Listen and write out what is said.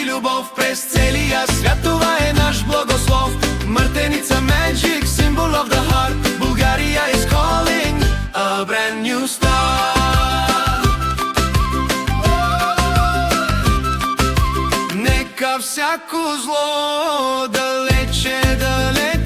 и любов през целия свят. Това е наш благослов. Мъртеница Magic, symbol of the heart. България is calling a brand new start. Нека всяко зло далече, далече